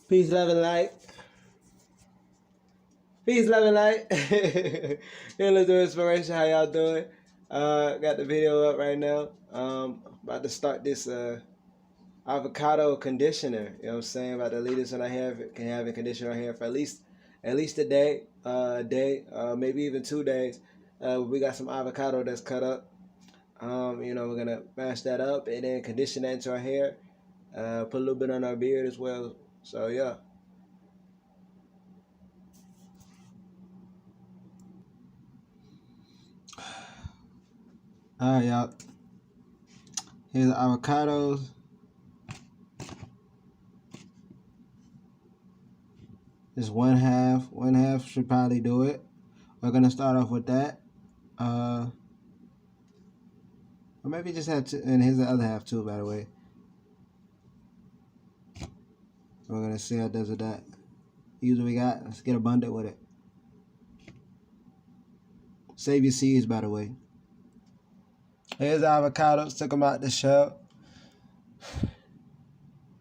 Peace, love, and light. Peace, love, and light. Healingthrough inspiration. How y'all doing? Got the video up right now. About to start this avocado conditioner. You know what I'm saying? About to leave this in our hair. Can have it conditioner our hair for at least a day, maybe even 2 days. We got some avocado that's cut up. We're gonna mash that up and then condition that into our hair. Put a little bit on our beard as well. So yeah. Alright, y'all. Here's the avocados. Just one half. One half should probably do it. We're gonna start off with that. Or maybe just have two, and here's the other half too, by the way. We're gonna see how it does with that. Use what we got. Let's get abundant with it. Save your seeds, by the way. Here's the avocados. Took them out the shell.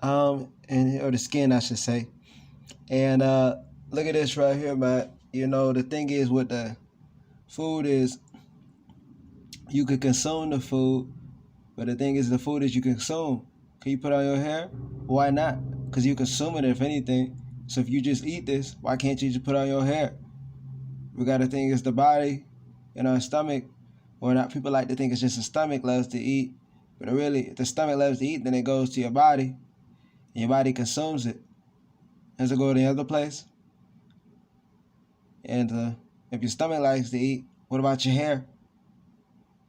Or the skin, I should say. And look at this right here, man. You know, the thing is with the food is you can consume the food, but the thing is the food that you consume, can you put on your hair? Why not? Because you consume it, if anything. So if you just eat this, why can't you just put on your hair? We got to think it's the body and our stomach, or not. People like to think it's just the stomach loves to eat, but really, if the stomach loves to eat, then it goes to your body, and your body consumes it. Does it go to the other place? And if your stomach likes to eat, what about your hair?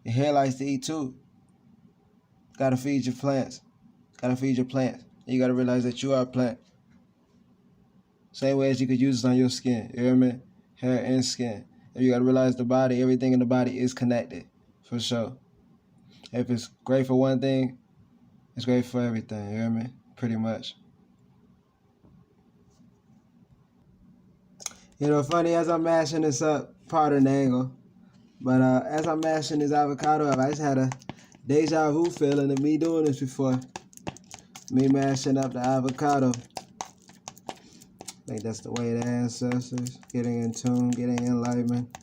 Your hair likes to eat too. Gotta feed your plants. Gotta feed your plants. And you gotta realize that you are a plant. Same way as you could use this on your skin. You hear me? Hair and skin. And you gotta realize the body, everything in the body is connected. For sure. If it's great for one thing, it's great for everything. You hear me? Pretty much. You know, funny, as I'm mashing this up, pardon the angle, but as I'm mashing this avocado up, I just had a deja vu feeling of me doing this before. Me mashing up the avocado. I think that's the way the ancestors, getting in tune, getting enlightenment,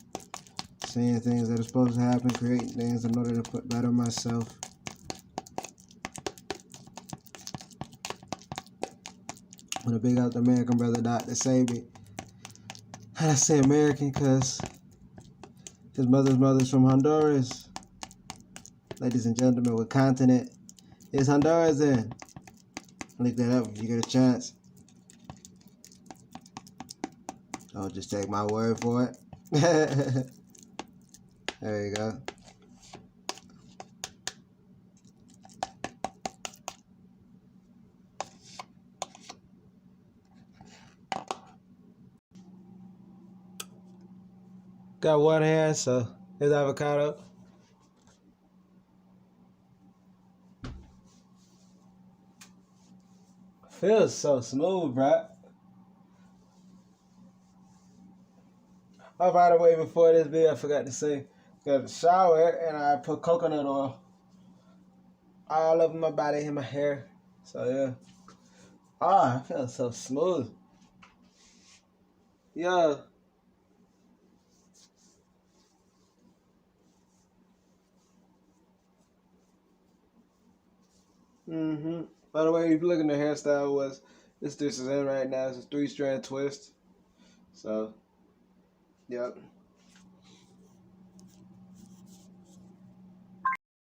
seeing things that are supposed to happen, creating things in order to better myself. I want to big up the American brother, Dr. Sabi. I say American because his mother's from Honduras. Ladies and gentlemen, what continent is Honduras in? Look that up if you get a chance. Don't just take my word for it. There you go. Got one hand, so here's avocado. Feels so smooth, bro. Oh, by the way, before this video, I forgot to say, got a shower and I put coconut oil all over my body and my hair. So yeah. Ah, it feels so smooth. Yeah. By the way, if you look at the hairstyle, this is in right now. It's a 3-strand twist. So, yep.